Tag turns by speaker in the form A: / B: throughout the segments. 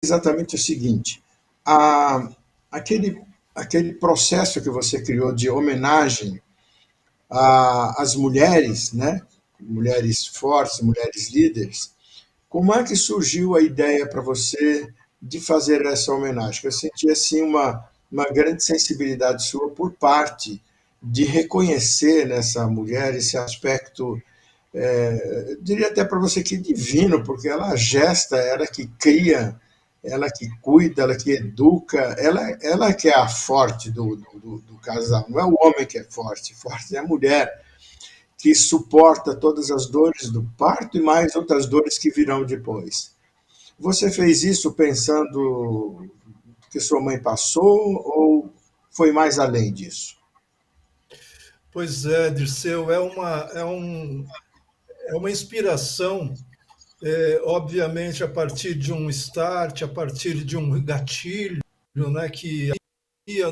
A: exatamente o seguinte: a, aquele, aquele processo que você criou de homenagem às mulheres, né? Mulheres fortes, mulheres líderes, como é que surgiu a ideia para você de fazer essa homenagem? Eu senti assim uma grande sensibilidade sua por parte de reconhecer nessa mulher esse aspecto, diria até para você que divino, porque ela gesta, ela que cria, ela que cuida, ela que educa, ela que é a forte do casal. Não é o homem que é forte, forte é a mulher que suporta todas as dores do parto e mais outras dores que virão depois. Você fez isso pensando que sua mãe passou ou foi mais além disso?
B: Pois é, Dirceu, é uma inspiração, obviamente, a partir de um start, a partir de um gatilho, né, que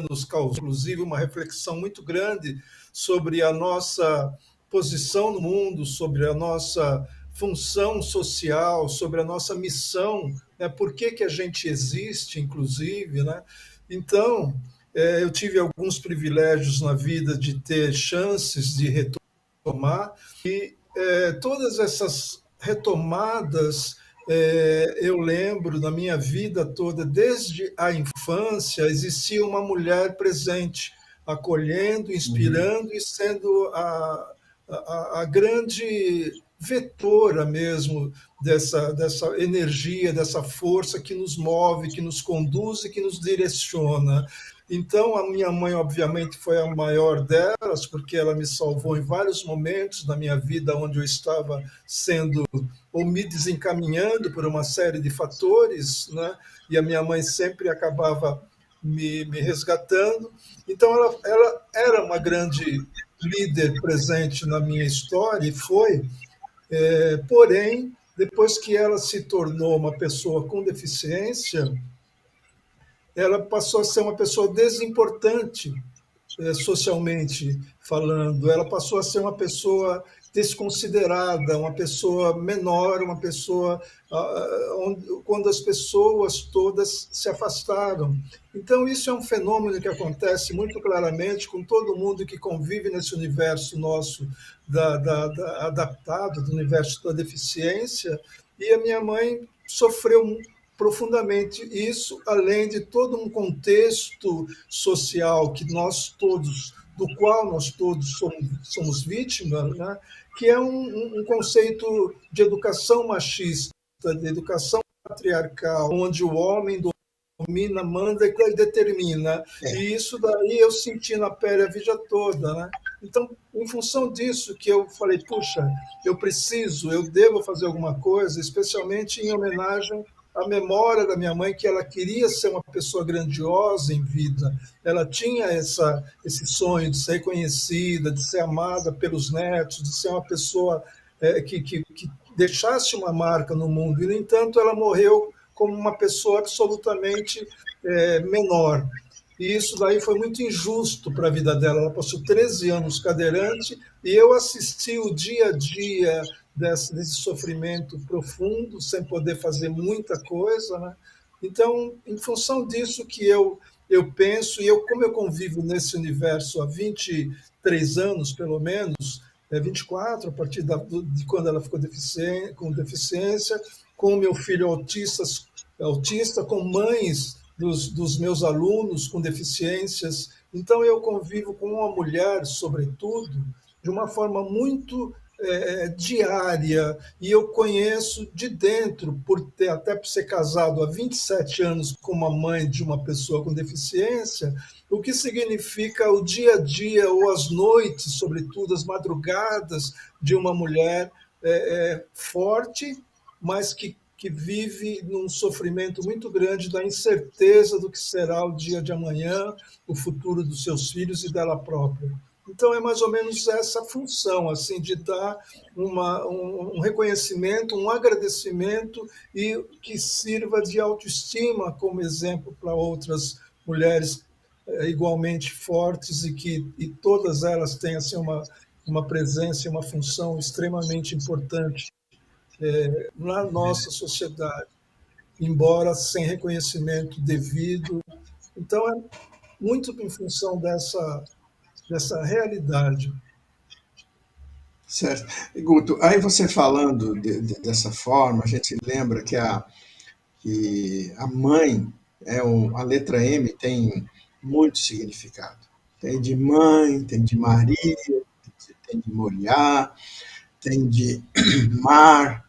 B: nos causou, inclusive, uma reflexão muito grande sobre a nossa posição no mundo, sobre a nossa função social, sobre a nossa missão, né, por que, que a gente existe, inclusive. Né? Então, eu tive alguns privilégios na vida de ter chances de retomar, e todas essas retomadas eu lembro da minha vida toda, desde a infância, existia uma mulher presente, acolhendo,
A: Uhum.
B: inspirando e sendo a grande vetora mesmo dessa energia, dessa força que nos move, que nos conduz e que nos direciona. Então, a minha mãe, obviamente, foi a maior delas, porque ela me salvou em vários momentos da minha vida onde eu estava sendo ou me desencaminhando por uma série de fatores, né? E a minha mãe sempre acabava me resgatando. Então, ela era uma grande líder presente na minha história, e foi, porém, depois que ela se tornou uma pessoa com deficiência, ela passou a ser uma pessoa desimportante, socialmente falando. Ela passou a ser uma pessoa desconsiderada, uma pessoa menor, uma pessoa quando as pessoas todas se afastaram. Então, isso é um fenômeno que acontece muito claramente com todo mundo que convive nesse universo nosso adaptado, do universo da deficiência, e a minha mãe sofreu profundamente isso, além de todo um contexto social que nós todos, do qual nós todos somos vítimas, né? Que é um conceito de educação machista, de educação patriarcal, onde o homem domina, manda e determina. E isso daí eu senti na pele a vida toda, né? Então, em função disso que eu falei, puxa, eu devo fazer alguma coisa, especialmente em homenagem à memória da minha mãe, que ela queria ser uma pessoa grandiosa em vida. Ela tinha esse sonho de ser reconhecida, de ser amada pelos netos, de ser uma pessoa que deixasse uma marca no mundo. E, no entanto, ela morreu como uma pessoa absolutamente menor. E isso daí foi muito injusto para a vida dela. Ela passou 13 anos cadeirante e eu assisti o dia a dia desse sofrimento profundo, sem poder fazer muita coisa. Né? Então, em função disso que eu penso, e como eu convivo nesse universo há 23 anos, pelo menos, 24, a partir de quando ela ficou com deficiência, com meu filho autista, com mães dos meus alunos com deficiências. Então, eu convivo com uma mulher, sobretudo, de uma forma muito diária, e eu conheço de dentro, até por ser casado há 27 anos com uma mãe de uma pessoa com deficiência, o que significa o dia a dia, ou as noites, sobretudo as madrugadas de uma mulher forte, mas que vive num sofrimento muito grande da incerteza do que será o dia de amanhã, o futuro dos seus filhos e dela própria. Então, é mais ou menos essa função, assim, de dar um reconhecimento, um agradecimento, e que sirva de autoestima como exemplo para outras mulheres igualmente fortes, e todas elas têm assim, uma presença e uma função extremamente importante na nossa sociedade. embora sem reconhecimento devido. Então, é muito em função dessa realidade.
A: Certo. E, Guto, aí você falando dessa forma, a gente lembra que a mãe, a letra M tem muito significado. Tem de mãe, tem de Maria, tem de Moriá, tem de mar,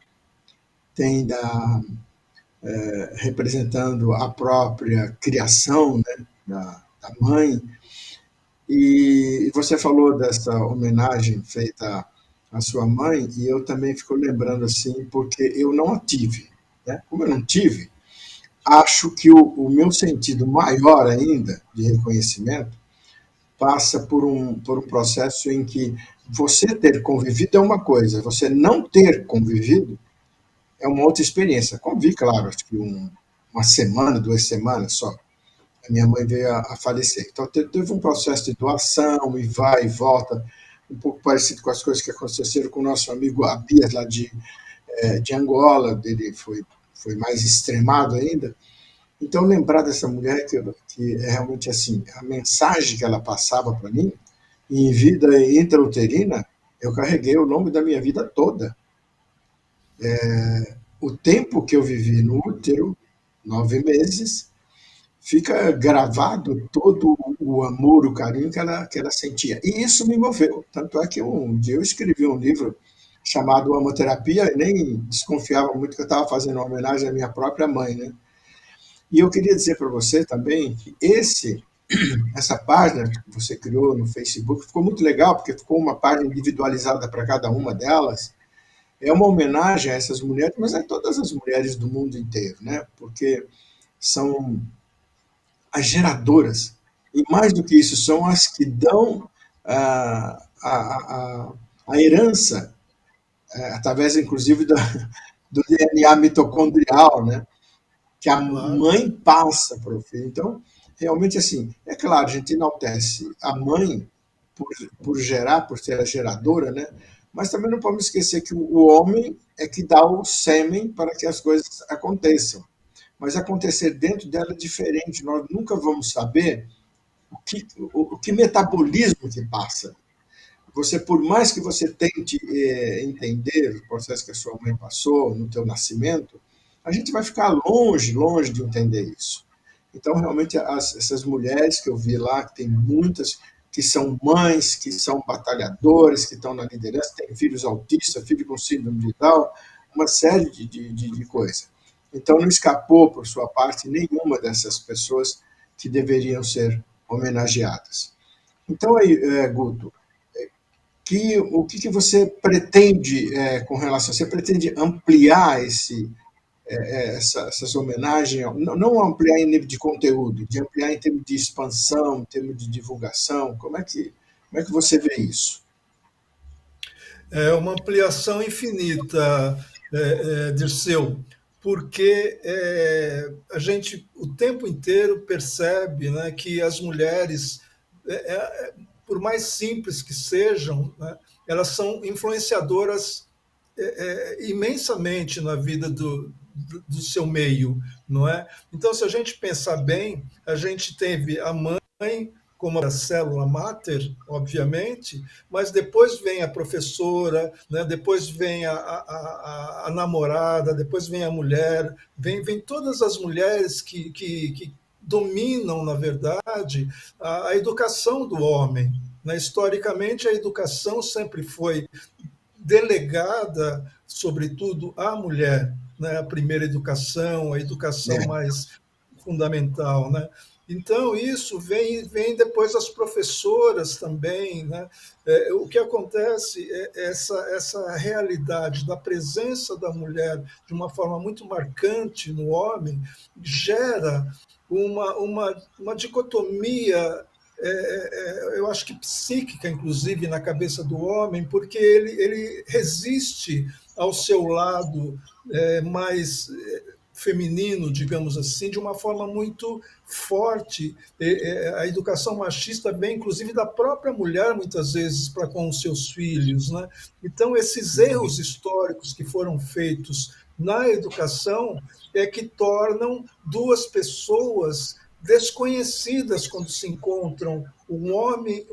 A: tem representando a própria criação, né, da mãe. E você falou dessa homenagem feita à sua mãe, e eu também fico lembrando assim, porque eu não a tive. Né? Como eu não tive, acho que o meu sentido maior ainda de reconhecimento passa por um processo em que você ter convivido é uma coisa, você não ter convivido é uma outra experiência. Convivi, claro, acho que uma semana, 2 semanas só. A minha mãe veio a falecer. Então teve um processo de doação e vai e volta, um pouco parecido com as coisas que aconteceram com o nosso amigo Abias lá de Angola, dele foi mais extremado ainda. Então lembrar dessa mulher que é realmente assim, a mensagem que ela passava para mim, em vida intrauterina, eu carreguei ao longo da minha vida toda. O tempo que eu vivi no útero, 9 meses, fica gravado todo o amor, o carinho que ela sentia. E isso me moveu. Tanto é que um dia eu escrevi um livro chamado Amoterapia, e nem desconfiava muito que eu estava fazendo uma homenagem à minha própria mãe. Né? E eu queria dizer para você também que essa página que você criou no Facebook ficou muito legal, porque ficou uma página individualizada para cada uma delas. É uma homenagem a essas mulheres, mas a todas as mulheres do mundo inteiro, né? Porque são as geradoras. E mais do que isso, são as que dão a herança, através inclusive do DNA mitocondrial, né? Que a
B: Claro.
A: mãe passa para o filho. Então, realmente, assim, é claro, a gente enaltece a mãe por, por gerar, por ser a geradora, né? Mas também não podemos esquecer que o homem é que dá o sêmen para que as coisas aconteçam. Mas acontecer dentro dela é diferente. Nós nunca vamos saber o que metabolismo que passa. Você, por mais que você tente entender o processo que a sua mãe passou no teu nascimento, a gente vai ficar longe, longe de entender isso. Então, realmente, essas mulheres que eu vi lá, que tem muitas que são mães, que são batalhadoras, que estão na liderança, têm filhos autistas, filhos com síndrome de Down, uma série de coisas. Então, não escapou, por sua parte, nenhuma dessas pessoas que deveriam ser homenageadas. Então, aí, Guto, o que você pretende com relação? Você pretende ampliar essas homenagens, não ampliar em nível de conteúdo, de ampliar em termos de expansão, em termos de divulgação? Como é que você vê isso?
B: É uma ampliação infinita, Dirceu, porque a gente o tempo inteiro percebe, né, que as mulheres, por mais simples que sejam, né, elas são influenciadoras imensamente na vida do seu meio, não é? Então, se a gente pensar bem, a gente teve a mãe como a célula máter, obviamente, mas depois vem a professora, né? Depois vem a namorada, depois vem a mulher, vem todas as mulheres que dominam, na verdade, a educação do homem. Né? Historicamente, a educação sempre foi delegada, sobretudo, à mulher, né? A primeira educação, a educação
A: É,
B: mais fundamental, né? Então, isso vem depois das professoras também. Né? O que acontece é essa realidade da presença da mulher de uma forma muito marcante no homem gera uma dicotomia eu acho que psíquica, inclusive, na cabeça do homem, porque ele resiste ao seu lado mais feminino, digamos assim, de uma forma muito forte. A educação machista vem, inclusive, da própria mulher, muitas vezes, para com os seus filhos. Né? Então, esses erros históricos que foram feitos na educação é que tornam duas pessoas desconhecidas quando se encontram. Um homem,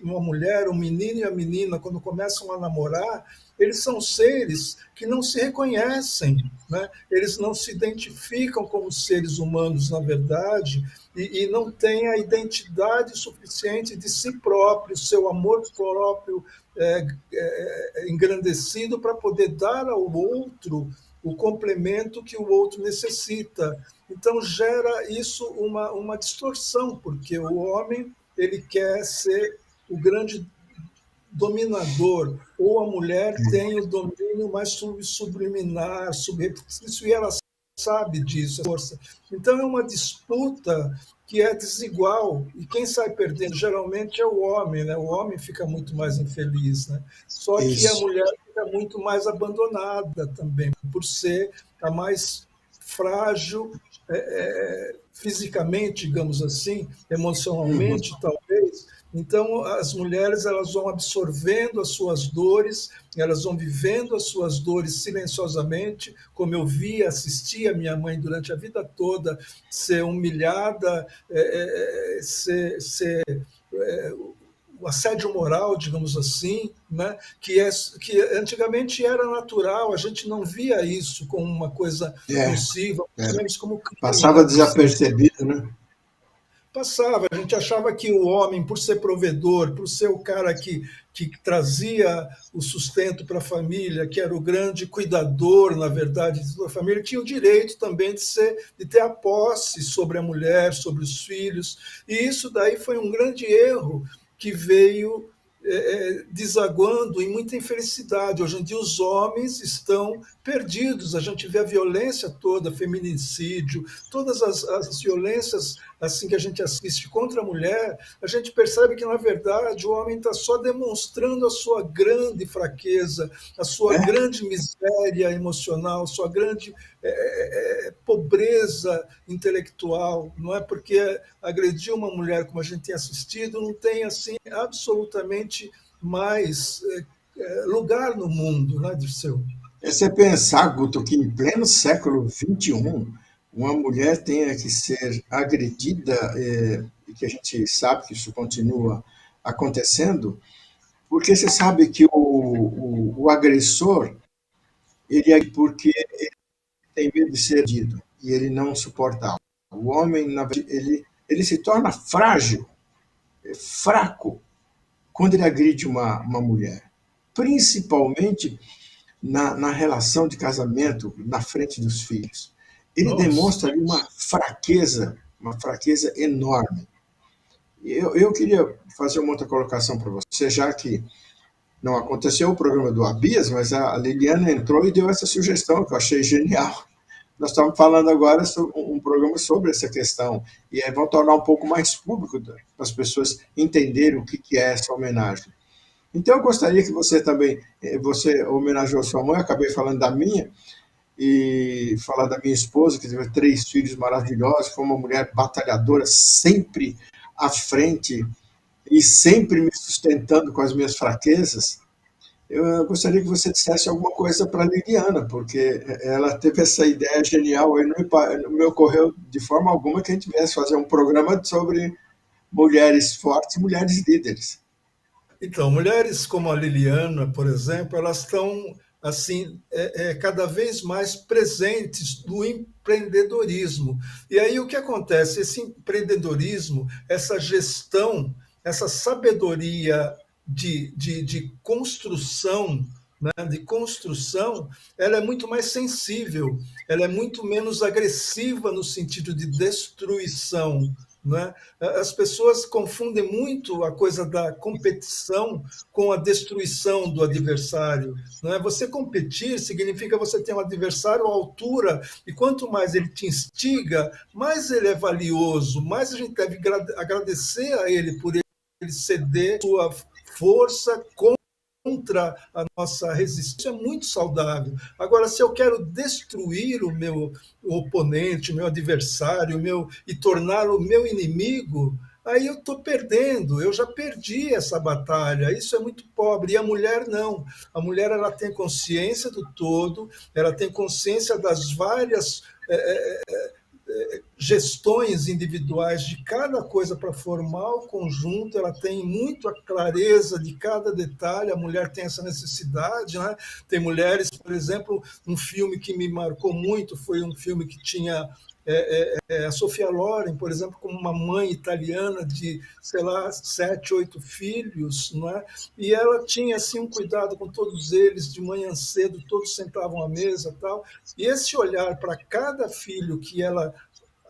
B: uma mulher, um menino e a menina, quando começam a namorar, eles são seres que não se reconhecem, né? Eles não se identificam como seres humanos, na verdade, e não têm a identidade suficiente de si próprio, seu amor próprio engrandecido para poder dar ao outro o complemento que o outro necessita. Então gera isso uma distorção, porque o homem ele quer ser o grande dominador, ou a mulher tem o domínio mais subliminar, subreptício, e ela sabe disso. Força. Então é uma disputa que é desigual, e quem sai perdendo geralmente é o homem, né? O homem fica muito mais infeliz, né? Só que a
A: Isso.
B: mulher fica muito mais abandonada também, por ser a mais frágil, fisicamente, digamos assim,
A: Uhum.
B: emocionalmente, talvez. Então, as mulheres elas vão absorvendo as suas dores, elas vão vivendo as suas dores silenciosamente, como eu vi, assisti a minha mãe durante a vida toda ser humilhada, ser o assédio moral, digamos assim, né? Que antigamente era natural, a gente não via isso como uma coisa
A: É,
B: nociva,
A: é.
B: menos como crime,
A: Passava
B: né, Dirceu?
A: desapercebido, né?
B: Passava, a gente achava que o homem, por ser provedor, por ser o cara que trazia o sustento para a família, que era o grande cuidador, na verdade, da família, tinha o direito também de ter a posse sobre a mulher, sobre os filhos. E isso daí foi um grande erro que veio desaguando em muita infelicidade. Hoje em dia os homens estão perdidos, a gente vê a violência toda, feminicídio, todas as violências assim que a gente assiste contra a mulher, a gente percebe que, na verdade, o homem está só demonstrando a sua grande fraqueza, a sua
A: É,
B: grande miséria emocional, sua grande pobreza intelectual, não é? Porque agredir uma mulher, como a gente tem assistido, não tem assim absolutamente mais lugar no mundo, né, Dirceu?
A: é você pensar, Guto, que em pleno século XXI, uma mulher tenha que ser agredida, e que a gente sabe que isso continua acontecendo, porque você sabe que o agressor, ele é porque tem medo de ser agredido e ele não suporta. O homem, na verdade, ele se torna frágil, fraco, quando ele agride uma mulher. Principalmente na relação de casamento, na frente dos filhos. Ele
B: Nossa.
A: demonstra ali uma fraqueza enorme. Eu queria fazer uma outra colocação para você, já que não aconteceu o programa do Abias, mas a Liliana entrou e deu essa sugestão que eu achei genial. Nós estamos falando agora sobre um programa sobre essa questão, e aí vão tornar um pouco mais público para as pessoas entenderem o que é essa homenagem. Então, eu gostaria que você também, você homenageou sua mãe, eu acabei falando da minha, e falar da minha esposa, que teve 3 filhos maravilhosos, foi uma mulher batalhadora, sempre à frente e sempre me sustentando com as minhas fraquezas. Eu gostaria que você dissesse alguma coisa para a Liliana, porque ela teve essa ideia genial, e não me ocorreu de forma alguma que a gente viesse fazer um programa sobre mulheres fortes e mulheres líderes.
B: Então, mulheres como a Liliana, por exemplo, elas estão assim cada vez mais presentes no empreendedorismo. E aí o que acontece? Esse empreendedorismo, essa gestão, essa sabedoria de construção, né, de construção, ela é muito mais sensível, ela é muito menos agressiva no sentido de destruição. Né? As pessoas confundem muito a coisa da competição com a destruição do adversário. Não é? Você competir significa você ter um adversário à altura, e quanto mais ele te instiga, mais ele é valioso, mais a gente deve agradecer a ele por ele ceder sua força contra a nossa resistência é muito saudável. Agora, se eu quero destruir o meu oponente, o meu adversário, e torná-lo meu inimigo, aí eu estou perdendo, eu já perdi essa batalha, isso é muito pobre. E a mulher não. A mulher ela tem consciência do todo, ela tem consciência das várias gestões individuais de cada coisa para formar o conjunto, ela tem muito a clareza de cada detalhe, a mulher tem essa necessidade, né? Tem mulheres, por exemplo, um filme que me marcou muito foi um filme que tinha a Sofia Loren, por exemplo, como uma mãe italiana de, sei lá, 7, 8 filhos, não é? E ela tinha assim um cuidado com todos eles, de manhã cedo, todos sentavam à mesa, tal. E esse olhar para cada filho que ela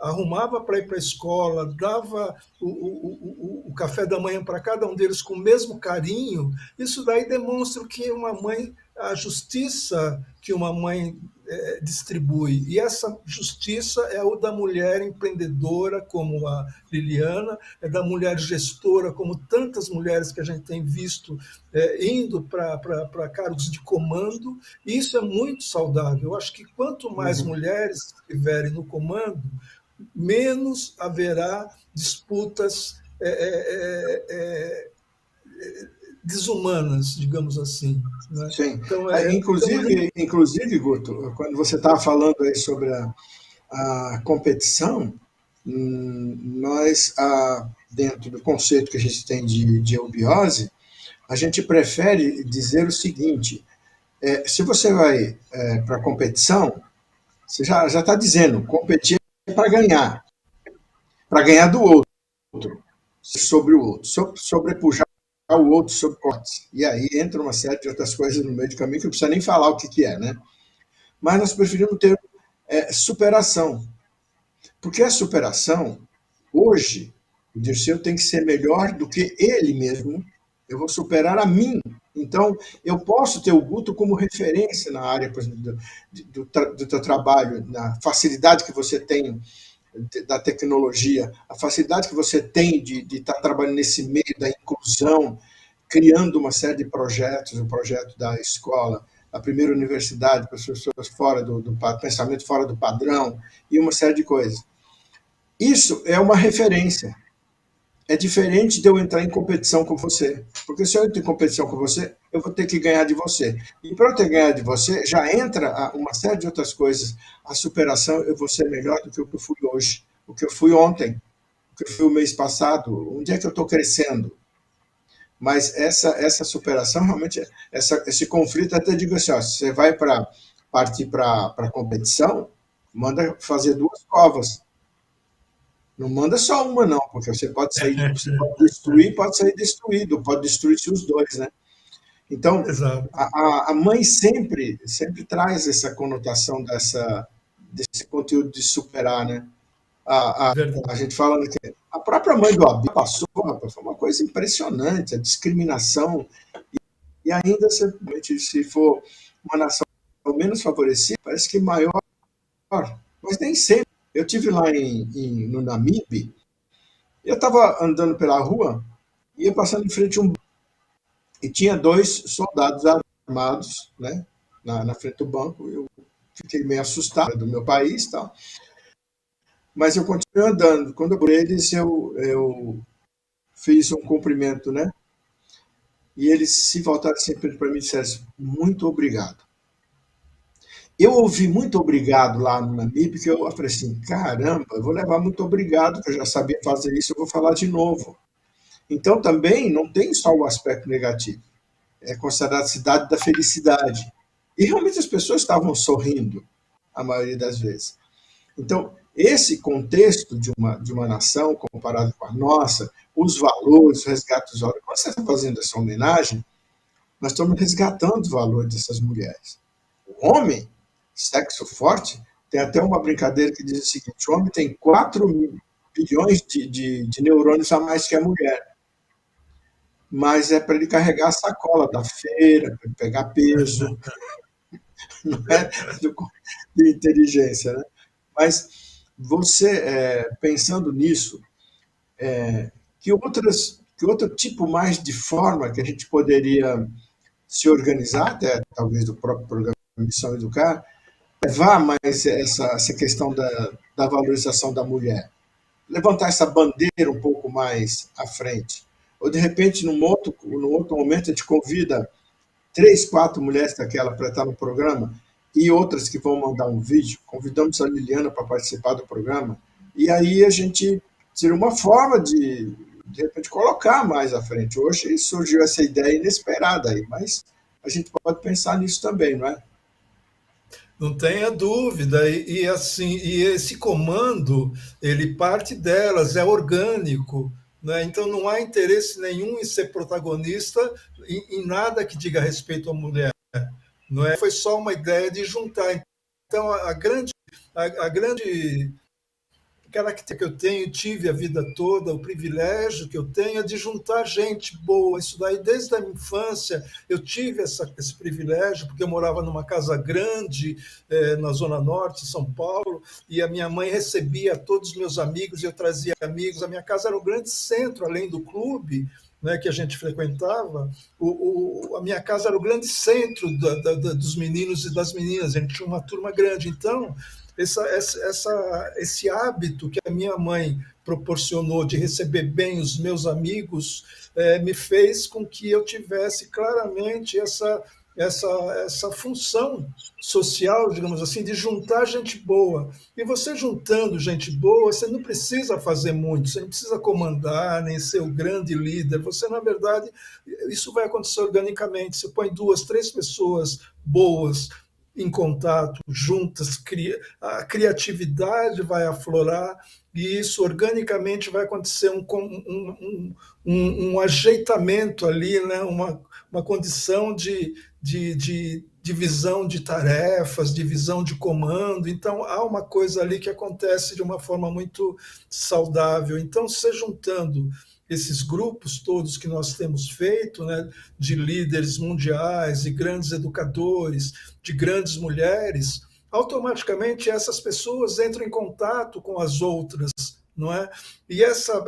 B: arrumava para ir para a escola, dava o café da manhã para cada um deles com o mesmo carinho, isso daí demonstra que uma mãe, a justiça que uma mãe distribui. E essa justiça é o da mulher empreendedora, como a Liliana, é da mulher gestora, como tantas mulheres que a gente tem visto indo para cargos de comando. E isso é muito saudável. Eu acho que quanto mais
A: Uhum.
B: mulheres estiverem no comando, menos haverá disputas desumanas, digamos assim. Né?
A: Sim.
B: Então,
A: Inclusive, Guto, quando você estava falando aí sobre a competição, nós, dentro do conceito que a gente tem de eubiose, a gente prefere dizer o seguinte: se você vai para a competição, você já está dizendo, competir é para ganhar do outro, sobre o outro, sobrepujar o outro sobre cortes. E aí entra uma série de outras coisas no meio do caminho que não precisa nem falar o que é, né? Mas nós preferimos ter superação. Porque a superação, hoje, o Dirceu tem que ser melhor do que ele mesmo. Eu vou superar a mim. Então, eu posso ter o Guto como referência na área, por exemplo, do teu trabalho, na facilidade que você tem da tecnologia, a facilidade que você tem de estar trabalhando nesse meio da inclusão, criando uma série de projetos, o projeto da escola, a primeira universidade para as pessoas fora do pensamento fora do padrão e uma série de coisas. Isso é uma referência. É diferente de eu entrar em competição com você. Porque se eu entro em competição com você, eu vou ter que ganhar de você. E para eu ter que ganhar de você, já entra uma série de outras coisas. A superação, eu vou ser melhor do que o que eu fui hoje, o que eu fui ontem, o que eu fui o mês passado. Onde é que eu estou crescendo? Mas essa superação, realmente, esse conflito, até digo assim, ó, você vai partir para a competição, manda fazer 2 covas. Não manda só uma, não, porque você pode destruir, pode sair destruído, pode destruir-se os dois, né? Então,
B: exato.
A: a mãe sempre traz essa conotação desse conteúdo de superar, né? A
B: Verdade.
A: gente falando que a própria mãe do Abi passou, rapaz, foi uma coisa impressionante, a discriminação, e ainda, se for uma nação menos favorecida, parece que maior, mas nem sempre. Eu tive lá no Namibe, eu estava andando pela rua, ia passando em frente a um. E tinha 2 soldados armados, né, na frente do banco. Eu fiquei meio assustado do meu país, tal, mas eu continuei andando. Quando eu por eles, eu fiz um cumprimento, né? E eles se voltaram sempre para mim e disseram assim, muito obrigado. Eu ouvi muito obrigado lá no Namib, que eu falei assim, caramba, eu vou levar muito obrigado, que eu já sabia fazer isso, eu vou falar de novo. Então também não tem só o aspecto negativo. É considerada a cidade da felicidade. E realmente as pessoas estavam sorrindo, a maioria das vezes. Então, esse contexto de uma nação comparado com a nossa, os valores, os resgates, quando você está fazendo essa homenagem, nós estamos resgatando os valores dessas mulheres. O homem, sexo forte, tem até uma brincadeira que diz o seguinte: o homem tem 4 bilhões de neurônios a mais que a mulher, mas é para ele carregar a sacola da feira, para ele pegar peso, não é de inteligência. Né? Mas você, pensando nisso, que outro tipo mais de forma que a gente poderia se organizar, até talvez do próprio programa Missão Educar, levar mais essa questão da valorização da mulher? levantar essa bandeira um pouco mais à frente. Ou, de repente, num outro momento, a gente convida 3, 4 mulheres daquela para estar no programa e outras que vão mandar um vídeo. Convidamos a Liliana para participar do programa. E aí a gente tira uma forma de repente, colocar mais à frente. Hoje surgiu essa ideia inesperada aí, mas a gente pode pensar nisso também, não é?
B: Não tenha dúvida, e assim, e esse comando, ele parte delas, é orgânico, né? Então não há interesse nenhum em ser protagonista em nada que diga respeito à mulher, não é? Foi só uma ideia de juntar. Então a grande característica que eu tenho, tive a vida toda, o privilégio que eu tenho é de juntar gente boa. Isso daí, desde a minha infância, eu tive esse privilégio, porque eu morava numa casa grande, na Zona Norte, São Paulo, e a minha mãe recebia todos os meus amigos, e eu trazia amigos. A minha casa era um grande centro, além do clube, né, que a gente frequentava. A minha casa era o grande centro dos meninos e das meninas. A gente tinha uma turma grande. Então, esse hábito que a minha mãe proporcionou de receber bem os meus amigos me fez com que eu tivesse claramente essa função social, digamos assim, de juntar gente boa. E você juntando gente boa, você não precisa fazer muito, você não precisa comandar, nem ser o grande líder. Você, na verdade, isso vai acontecer organicamente. Você põe 2, 3 pessoas boas em contato, juntas, a criatividade vai aflorar e isso organicamente vai acontecer um ajeitamento ali, né? Uma condição de divisão de tarefas, divisão de comando. Então, há uma coisa ali que acontece de uma forma muito saudável. Então, se juntando esses grupos todos que nós temos feito, né, de líderes mundiais, de grandes educadores, de grandes mulheres, automaticamente essas pessoas entram em contato com as outras, não é? E essa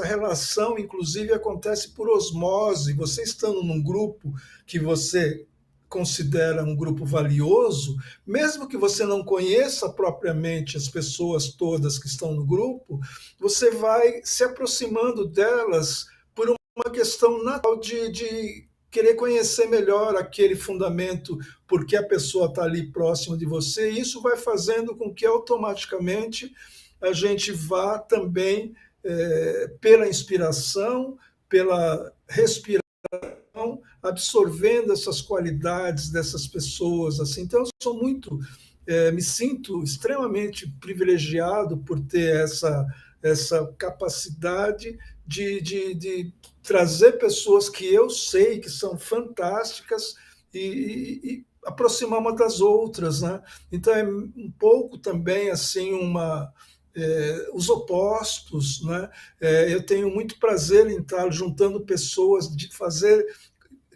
B: relação, inclusive, acontece por osmose. Você estando num grupo que você considera um grupo valioso, mesmo que você não conheça propriamente as pessoas todas que estão no grupo, você vai se aproximando delas por uma questão natural de querer conhecer melhor aquele fundamento, porque a pessoa está ali próxima de você, e isso vai fazendo com que automaticamente a gente vá também, pela inspiração, pela respiração, absorvendo essas qualidades dessas pessoas. Assim. Então, eu sou muito, me sinto extremamente privilegiado por ter essa capacidade de trazer pessoas que eu sei que são fantásticas e aproximar uma das outras, né? Então é um pouco também assim os opostos, né? Eu tenho muito prazer em estar juntando pessoas, de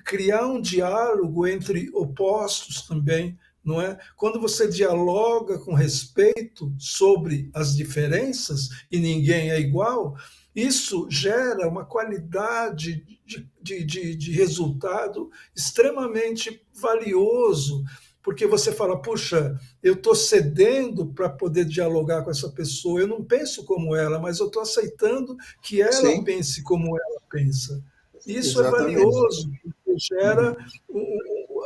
B: criar um diálogo entre opostos também, não é? Quando você dialoga com respeito sobre as diferenças e ninguém é igual, isso gera uma qualidade de resultado extremamente valioso, porque você fala, puxa, eu estou cedendo para poder dialogar com essa pessoa, eu não penso como ela, mas eu estou aceitando que ela
A: Sim,
B: pense como ela pensa. Isso é
A: exatamente.
B: valioso, porque gera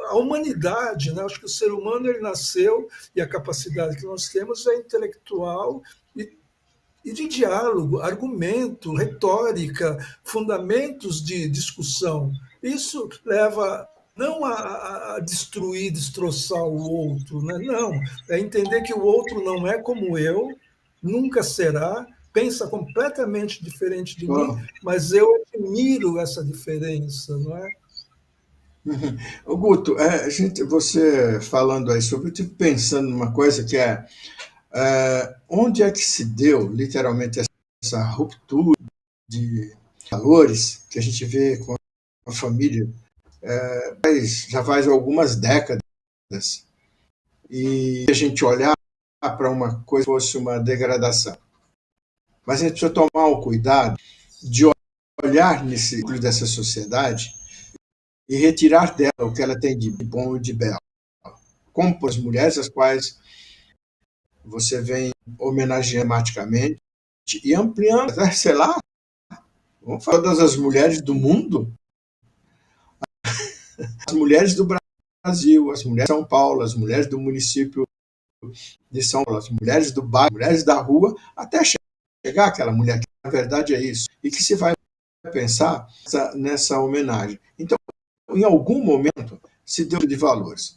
B: a humanidade, né? Acho que o ser humano ele nasceu e a capacidade que nós temos é intelectual e de diálogo, argumento, retórica, fundamentos de discussão. Isso leva não a destruir, destroçar o outro, né? Não, é entender que o outro não é como eu, nunca será, pensa completamente diferente de mim,
A: Oh,
B: mas eu admiro essa diferença, não é?
A: ô Guto, você falando aí sobre, eu estive pensando numa coisa que onde é que se deu, literalmente, essa ruptura de valores que a gente vê com a família já faz algumas décadas, e a gente olhar para uma coisa que fosse uma degradação. Mas a gente precisa tomar o cuidado de olhar nesse núcleo dessa sociedade e retirar dela o que ela tem de bom e de belo. Como as mulheres, as quais você vem homenageando tematicamente, e ampliando, sei lá, vamos falar todas as mulheres do mundo, as mulheres do Brasil, as mulheres de São Paulo, as mulheres do município de São Paulo, as mulheres do bairro, as mulheres da rua, até chegar aquela mulher que na verdade é isso, e que se vai pensar nessa homenagem. Então, em algum momento, se deu de valores.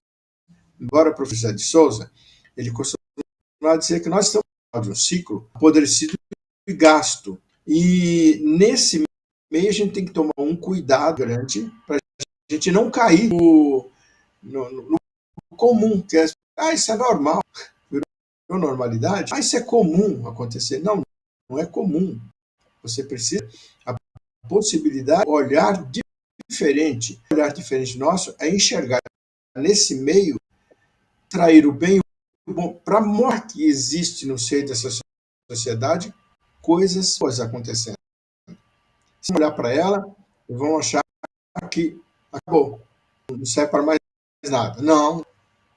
A: Embora o professor de Souza, ele costuma dizer que nós estamos de um ciclo apodrecido e gasto. E nesse meio a gente tem que tomar um cuidado grande para a gente não cair no comum, que é, isso é normal, virou normalidade, isso é comum acontecer. Não, não é comum. Você precisa a possibilidade de olhar diferente. O olhar diferente nosso é enxergar nesse meio, trair o bem e o bom, para mostrar que existe no seio dessa sociedade coisas acontecendo. Se olhar para ela, vão achar que acabou, não serve para mais nada. Não,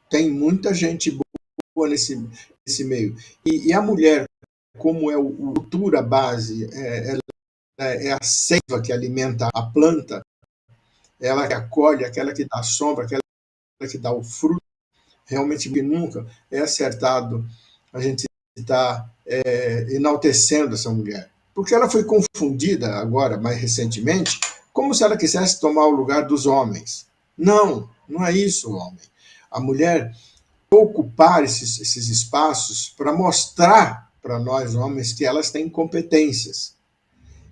A: tem muita gente boa nesse meio. E a mulher, como é a cultura base, é a seiva que alimenta a planta, ela que acolhe, aquela que dá sombra, aquela que dá o fruto, realmente que nunca é acertado a gente está enaltecendo essa mulher. Porque ela foi confundida agora, mais recentemente, como se ela quisesse tomar o lugar dos homens. Não, não é isso, homem. A mulher ocupar esses espaços para mostrar para nós, homens, que elas têm competências.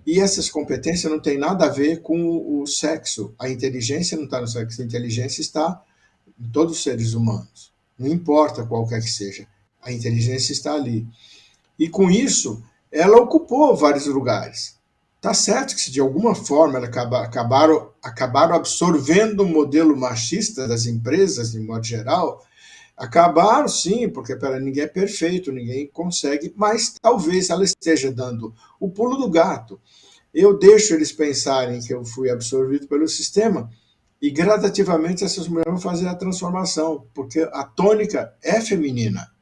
A: E essas competências não têm nada a ver com o sexo. A inteligência não está no sexo, a inteligência está em todos os seres humanos. Não importa qualquer que seja, a inteligência está ali. E com isso, ela ocupou vários lugares. Tá certo que se de alguma forma ela acabaram absorvendo o modelo machista das empresas, de modo geral, acabaram sim, porque ninguém é perfeito, ninguém consegue, mas talvez ela esteja dando o pulo do gato. Eu deixo eles pensarem que eu fui absorvido pelo sistema e gradativamente essas mulheres vão fazer a transformação, porque a tônica é feminina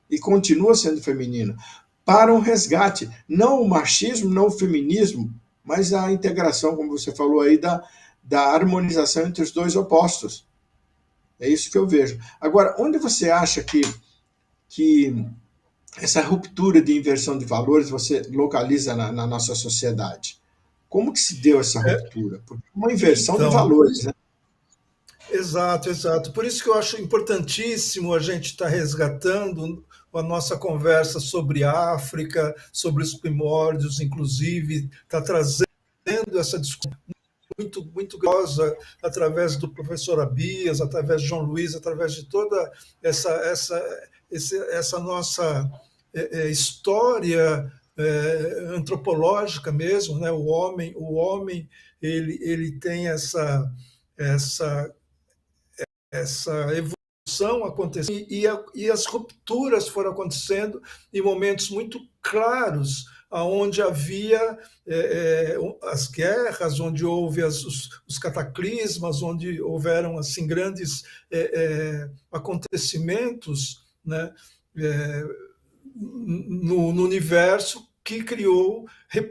A: e continua sendo feminina, para um resgate, não o machismo, não o feminismo, mas a integração, como você falou aí, da harmonização entre os dois opostos. É isso que eu vejo. Agora, onde você acha que essa ruptura de inversão de valores você localiza na nossa sociedade? Como que se deu essa ruptura? Porque uma inversão de valores, né?
B: Exato, exato. Por isso que eu acho importantíssimo a gente estar resgatando a nossa conversa sobre a África, sobre os primórdios, inclusive, está trazendo essa discussão muito gostosa através do professor Abias, através de João Luiz, através de toda essa nossa história antropológica mesmo, né? O homem ele tem essa evolução acontecendo e as rupturas foram acontecendo em momentos muito claros, onde havia as guerras, onde houve os cataclismas, onde houveram assim grandes acontecimentos, né, no universo que criou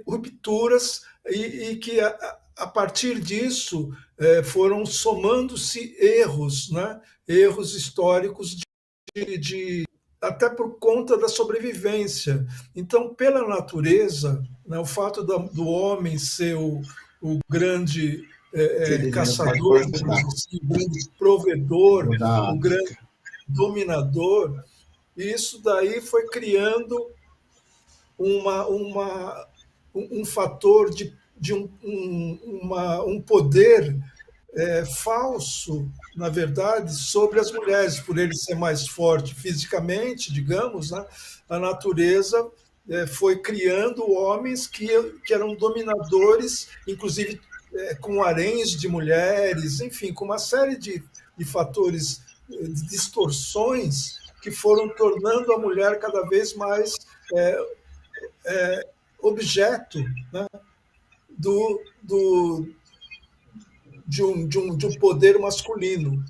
B: rupturas e que a partir disso foram somando-se erros, né? Erros históricos até por conta da sobrevivência. Então, pela natureza, né, o fato do homem ser o grande caçador, o grande provedor, o grande dominador, isso daí foi criando um fator de um poder falso, na verdade, sobre as mulheres, por ele ser mais forte fisicamente, digamos, né? A natureza foi criando homens que eram dominadores, inclusive com haréns de mulheres, enfim, com uma série de fatores, de distorções que foram tornando a mulher cada vez mais objeto, né? De um poder masculino.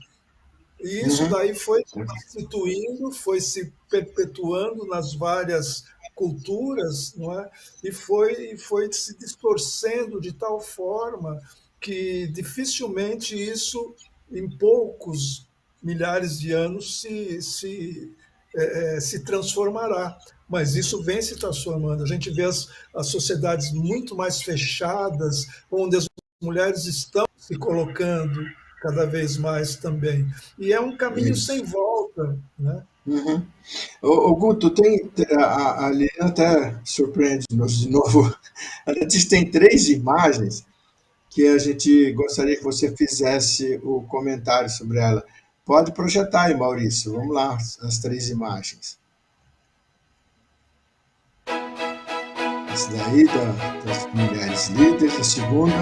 B: E isso daí foi se constituindo, foi se perpetuando nas várias culturas, não é? Foi se distorcendo de tal forma que dificilmente isso, em poucos milhares de anos, se transformará. Mas isso vem se transformando. A gente vê as sociedades muito mais fechadas, onde as mulheres estão se colocando cada vez mais também. E é um caminho sem
A: Isso.
B: volta, né?
A: Uhum. Guto, a Lilian até surpreende-nos de novo. Ela diz que tem três imagens que a gente gostaria que você fizesse o comentário sobre ela. Pode projetar aí, Maurício. Vamos lá, as três imagens. Essa daí das mulheres líderes, a segunda.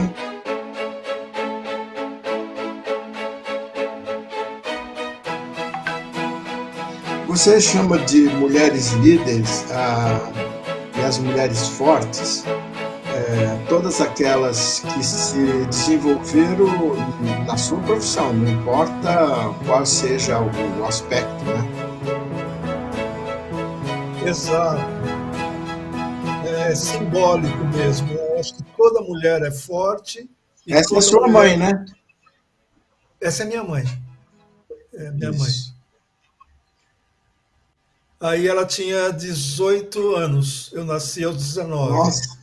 A: Você chama de mulheres líderes e as mulheres fortes, todas aquelas que se desenvolveram na sua profissão, não importa qual seja o aspecto, né?
B: Exato. É simbólico mesmo. Eu acho que toda mulher é forte e
A: Essa é a
B: toda
A: sua mãe,
B: mulher.
A: né?
B: Essa é minha mãe. É minha mãe.
A: Isso.
B: Aí ela tinha 18 anos. Eu nasci aos 19.
A: Nossa.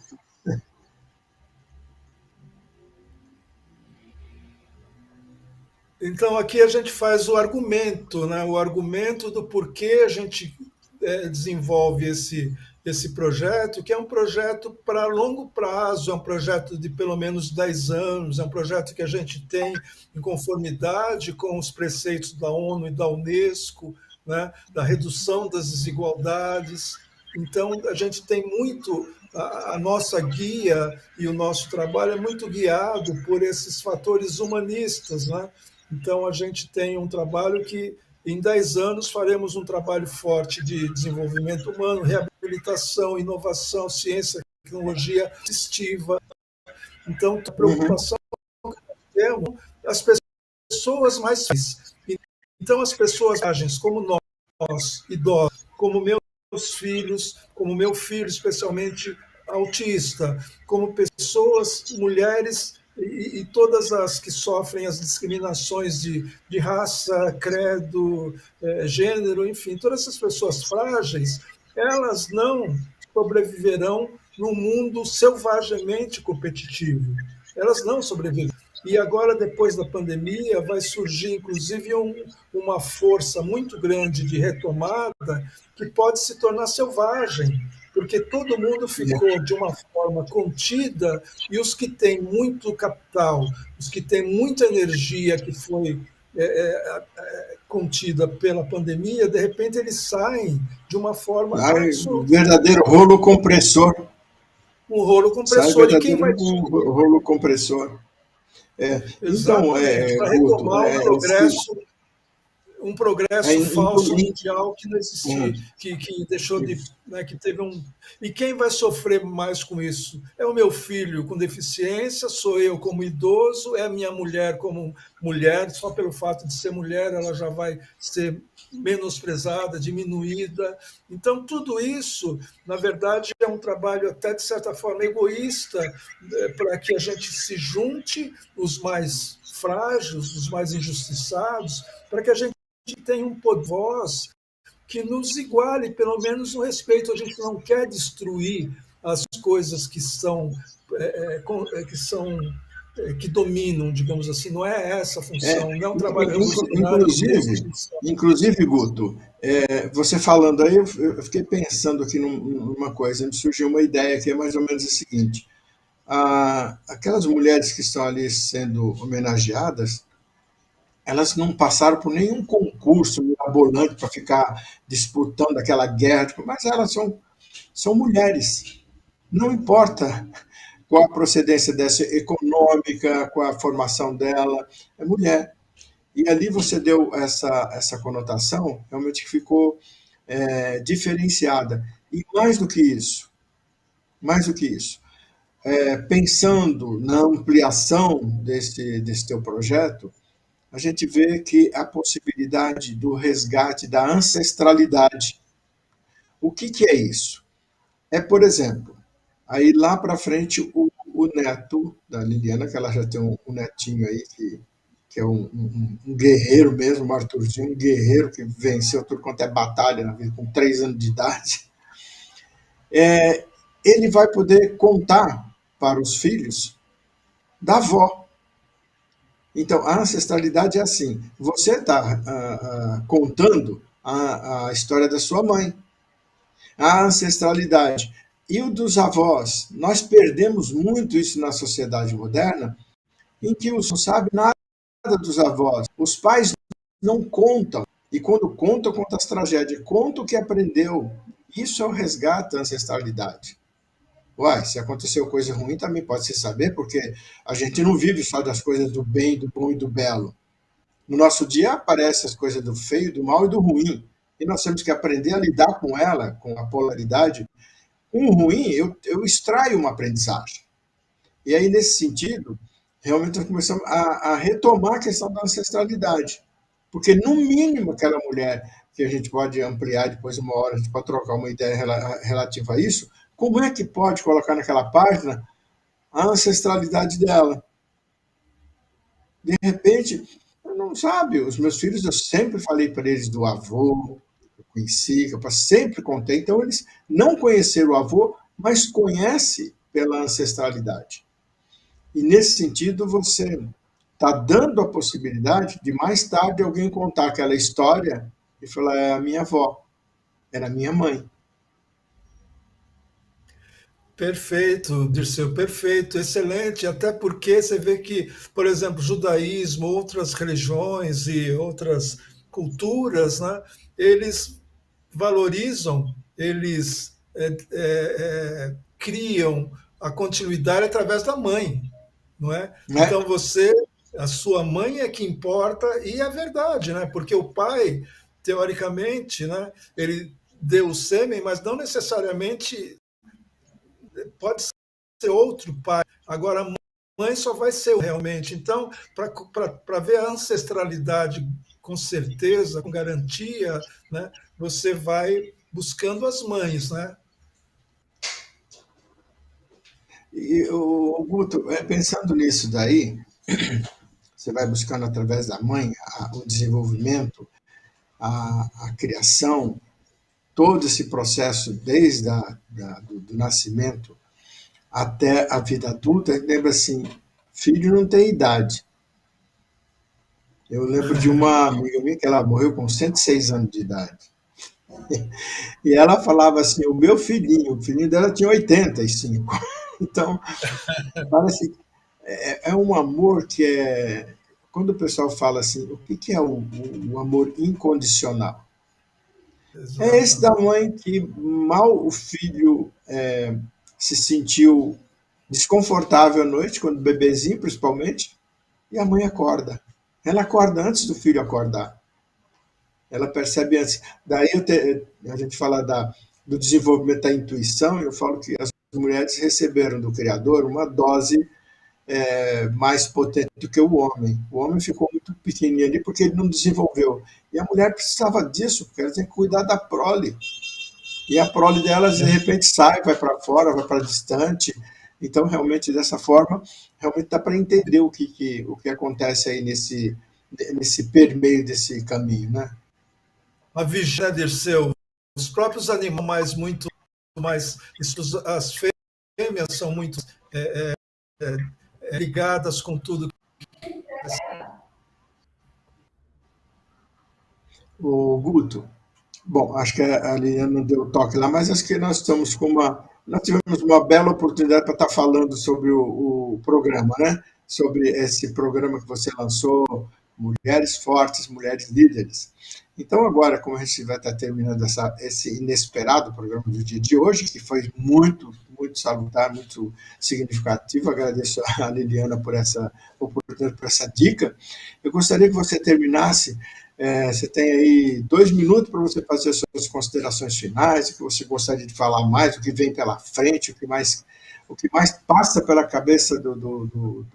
B: Então aqui a gente faz o argumento, né? O argumento do porquê a gente desenvolve esse projeto, que é um projeto para longo prazo, é um projeto de pelo menos 10 anos, é um projeto que a gente tem em conformidade com os preceitos da ONU e da Unesco, né? Da redução das desigualdades. Então a gente tem muito a nossa guia e o nosso trabalho é muito guiado por esses fatores humanistas, né? Então, a gente tem um trabalho que, em 10 anos, faremos um trabalho forte de desenvolvimento humano, reabilitação, inovação, ciência, tecnologia assistiva. Então, a
A: Uhum.
B: preocupação que nós temos, as pessoas mais felizes. Então, as pessoas como nós, idosos, como meus filhos, como meu filho, especialmente autista, como pessoas, mulheres e todas as que sofrem as discriminações de raça, credo, gênero, enfim, todas essas pessoas frágeis, elas não sobreviverão num mundo selvagemente competitivo. Elas não sobreviverão. E agora, depois da pandemia, vai surgir, inclusive, uma força muito grande de retomada que pode se tornar selvagem, porque todo mundo ficou de uma forma contida e os que têm muito capital, os que têm muita energia que foi contida pela pandemia, de repente eles saem de uma forma
A: Ai,
B: absolutamente
A: verdadeiro rolo compressor.
B: um rolo
A: Sai
B: compressor. E quem
A: verdadeiro
B: vai
A: rolo compressor. Então,
B: exatamente para
A: Guto,
B: retomar um progresso falso
A: inclusive,
B: mundial que não existia, que deixou de, né, que teve um. E quem vai sofrer mais com isso? É o meu filho com deficiência, sou eu como idoso, é a minha mulher como mulher, só pelo fato de ser mulher ela já vai ser menosprezada, diminuída. Então, tudo isso, na verdade, é um trabalho até, de certa forma, egoísta, para que a gente se junte, os mais frágeis, os mais injustiçados, para que a gente tem um poder de voz que nos iguale, pelo menos no respeito. A gente não quer destruir as coisas que são que dominam, digamos assim. Não é essa a função, não é um trabalho revolucionário de destruição.
A: inclusive, Guto, você falando aí, eu fiquei pensando aqui numa coisa, me surgiu uma ideia que é mais ou menos a seguinte: aquelas mulheres que estão ali sendo homenageadas, elas não passaram por nenhum concurso mirabolante para ficar disputando aquela guerra, mas elas são mulheres. Não importa qual a procedência dessa econômica, qual a formação dela, é mulher. E ali você deu essa conotação, realmente que ficou diferenciada. E mais do que isso, pensando na ampliação desse teu projeto, a gente vê que a possibilidade do resgate da ancestralidade. O que é isso? é, por exemplo, aí lá para frente o neto da Liliana, que ela já tem um netinho aí que é um guerreiro mesmo, um Arthurzinho, um guerreiro que venceu tudo quanto é batalha na vida, com 3 anos de idade, ele vai poder contar para os filhos da avó. Então, a ancestralidade é assim: você está contando a história da sua mãe, a ancestralidade. E o dos avós, nós perdemos muito isso na sociedade moderna, em que os não sabe nada dos avós. Os pais não contam. E quando contam, contam as tragédias, contam o que aprendeu. Isso é o resgate da ancestralidade. Uai, se aconteceu coisa ruim, também pode se saber, porque a gente não vive só das coisas do bem, do bom e do belo. No nosso dia aparecem as coisas do feio, do mal e do ruim. E nós temos que aprender a lidar com ela, com a polaridade. Com o ruim, eu extraio uma aprendizagem. E aí, nesse sentido, realmente nós começamos a retomar a questão da ancestralidade. Porque, no mínimo, aquela mulher, que a gente pode ampliar depois uma hora, a gente pode trocar uma ideia relativa a isso, como é que pode colocar naquela página a ancestralidade dela? De repente, não sabe, os meus filhos, eu sempre falei para eles do avô, eu conheci, que eu sempre contei, então eles não conheceram o avô, mas conhecem pela ancestralidade. E nesse sentido, você está dando a possibilidade de mais tarde alguém contar aquela história e falar: é a minha avó, era a minha mãe.
B: Perfeito, Dirceu, perfeito, excelente. Até porque você vê que, por exemplo, judaísmo, outras religiões e outras culturas, né, eles valorizam, eles criam a continuidade através da mãe, não é?
A: Né?
B: Então você, a sua mãe é que importa e é verdade, né? Porque o pai, teoricamente, né, ele deu o sêmen, mas não necessariamente pode ser outro pai. Agora, a mãe só vai ser realmente. Então, para ver a ancestralidade com certeza, com garantia, né, você vai buscando as mães, né?
A: E o Guto, pensando nisso daí, você vai buscando através da mãe o desenvolvimento, a criação, todo esse processo desde do nascimento até a vida adulta. Lembra assim, filho não tem idade. Eu lembro de uma amiga minha que ela morreu com 106 anos de idade. E ela falava assim: o filhinho dela tinha 85. Então, parece que é um amor que é. Quando o pessoal fala assim, o que é o amor incondicional? É esse da
B: Exatamente.
A: mãe que mal o filho se sentiu desconfortável à noite, quando bebezinho principalmente, e a mãe acorda. Ela acorda antes do filho acordar. Ela percebe antes. Daí a gente fala do desenvolvimento da intuição, eu falo que as mulheres receberam do Criador uma dose mais potente do que o homem. O homem ficou muito pequenininho ali porque ele não desenvolveu. E a mulher precisava disso, porque ela tem que cuidar da prole. E a prole delas, de repente, sai, vai para fora, vai para distante. Então, realmente, dessa forma, realmente dá para entender o que acontece aí nesse permeio desse caminho, né?
B: A vigília, Dirceu, os próprios animais muito mais, as fêmeas são muito ligadas com tudo.
A: O Guto, bom, acho que a Liliana não deu toque lá, mas acho que nós estamos com nós tivemos uma bela oportunidade para estar falando sobre o programa, né? Sobre esse programa que você lançou, Mulheres Fortes, Mulheres Líderes. Então, agora, como a gente vai estar terminando esse inesperado programa do dia de hoje, que foi muito, muito salutar, muito significativo, agradeço a Liliana por essa oportunidade, por essa dica. Eu gostaria que você terminasse. Você tem aí 2 minutos para você fazer as suas considerações finais, o que você gostaria de falar mais, o que vem pela frente, o que mais passa pela cabeça do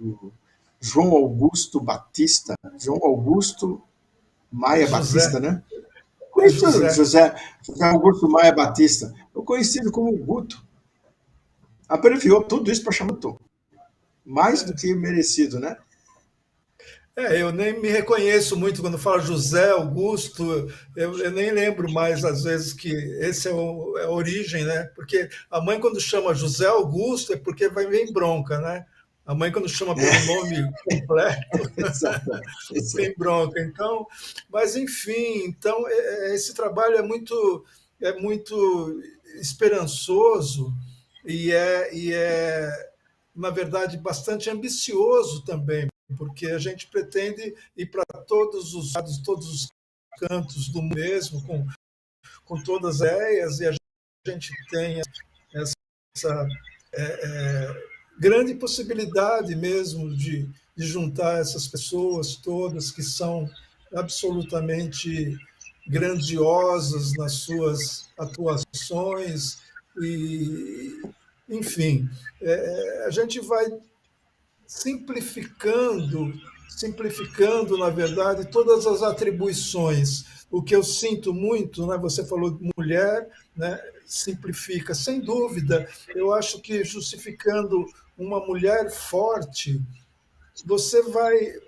A: João Augusto Batista, João Augusto Maia
B: José,
A: Batista, né?
B: é
A: Conhecido
B: José.
A: José Augusto Maia Batista, conhecido como Guto. abreviou tudo isso para chamar Tom. Mais do que merecido, né?
B: Eu nem me reconheço muito quando falo José Augusto, eu nem lembro mais, às vezes, que esse é a origem, né? Porque a mãe, quando chama José Augusto, é porque vai vir bronca, né? A mãe, quando chama pelo nome completo, vem bronca. Então, mas, enfim, então, esse trabalho é muito esperançoso e é, na verdade, bastante ambicioso também, porque a gente pretende ir para todos os lados, todos os cantos do mesmo, com todas as ideias, e a gente tem essa grande possibilidade mesmo de juntar essas pessoas todas que são absolutamente grandiosas nas suas atuações e, enfim, a gente vai simplificando, na verdade, todas as atribuições. O que eu sinto muito, né, você falou de mulher, né, simplifica, sem dúvida. Eu acho que justificando uma mulher forte, você vai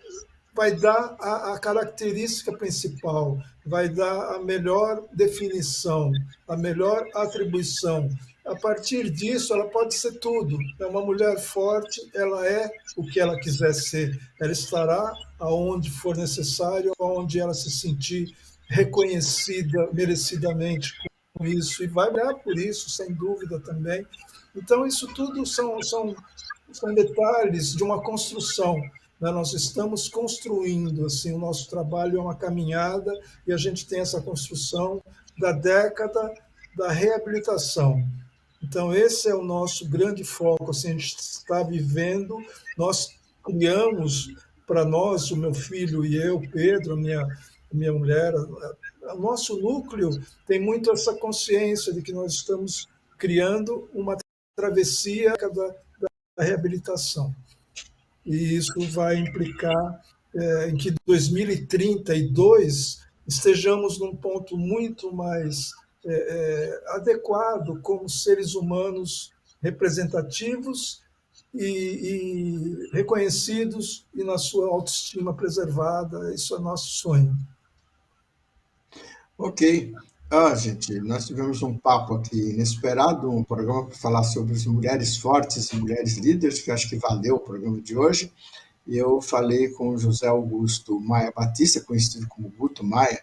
B: dar a característica principal, vai dar a melhor definição, a melhor atribuição. A partir disso, ela pode ser tudo. É uma mulher forte, ela é o que ela quiser ser. Ela estará aonde for necessário, aonde ela se sentir reconhecida merecidamente com isso, e vai olhar por isso, sem dúvida também. Então, isso tudo são detalhes de uma construção, né? Nós estamos construindo, assim, o nosso trabalho é uma caminhada e a gente tem essa construção da década da reabilitação. Então, esse é o nosso grande foco, assim, a gente está vivendo, nós criamos para nós, o meu filho e eu, Pedro, a minha mulher, o nosso núcleo tem muito essa consciência de que nós estamos criando uma travessia da reabilitação. E isso vai implicar em que 2032 estejamos num ponto muito mais adequado como seres humanos representativos e reconhecidos e na sua autoestima preservada. Isso é nosso sonho.
A: Ok. Gente, nós tivemos um papo aqui inesperado, um programa para falar sobre as mulheres fortes e mulheres líderes, que eu acho que valeu o programa de hoje. E eu falei com o José Augusto Maia Batista, conhecido como Guto Maia.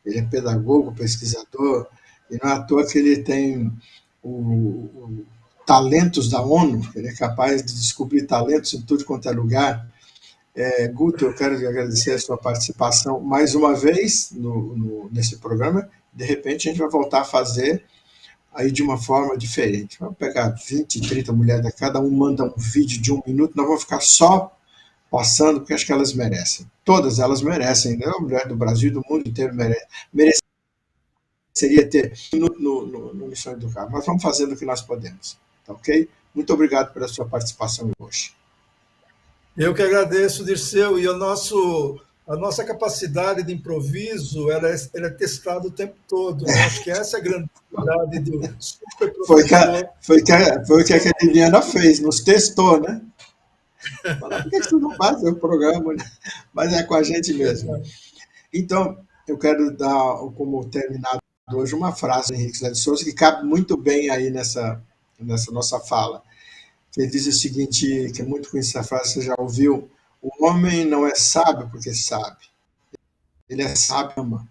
A: Ele é pedagogo, pesquisador, e não é à toa que ele tem o talentos da ONU, ele é capaz de descobrir talentos em tudo quanto é lugar. Guto, eu quero agradecer a sua participação mais uma vez nesse programa. De repente, a gente vai voltar a fazer aí de uma forma diferente. Vamos pegar 20, 30 mulheres, cada um manda um vídeo de 1 minuto, nós vamos ficar só passando, porque acho que elas merecem. Todas elas merecem, né? A mulher do Brasil e do mundo inteiro mereceria ter um minuto no Missão Educar. Mas vamos fazendo o que nós podemos, tá ok? Muito obrigado pela sua participação hoje.
B: Eu que agradeço, Dirceu, e a nossa capacidade de improviso ela é testada o tempo todo, né? Acho que essa é a grande qualidade do super professor.
A: Foi o que a Liliana fez, nos testou, né? Fala, por que você não faz o programa? Mas é com a gente mesmo. Então, eu quero dar como terminado hoje uma frase do Henrique de Souza que cabe muito bem aí nessa nossa fala. Ele diz o seguinte, que é muito conhecida essa frase, você já ouviu: o homem não é sábio porque sabe, ele é sábio ama.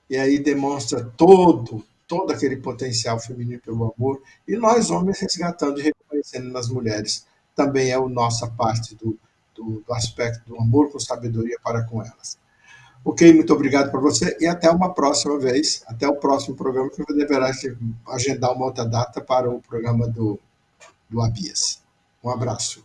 A: E aí demonstra todo aquele potencial feminino pelo amor, e nós homens resgatando e reconhecendo nas mulheres também é a nossa parte do aspecto do amor com sabedoria para com elas. Ok, muito obrigado para você e até uma próxima vez, até o próximo programa, que eu deverá agendar uma outra data para o programa do Abias. Um abraço.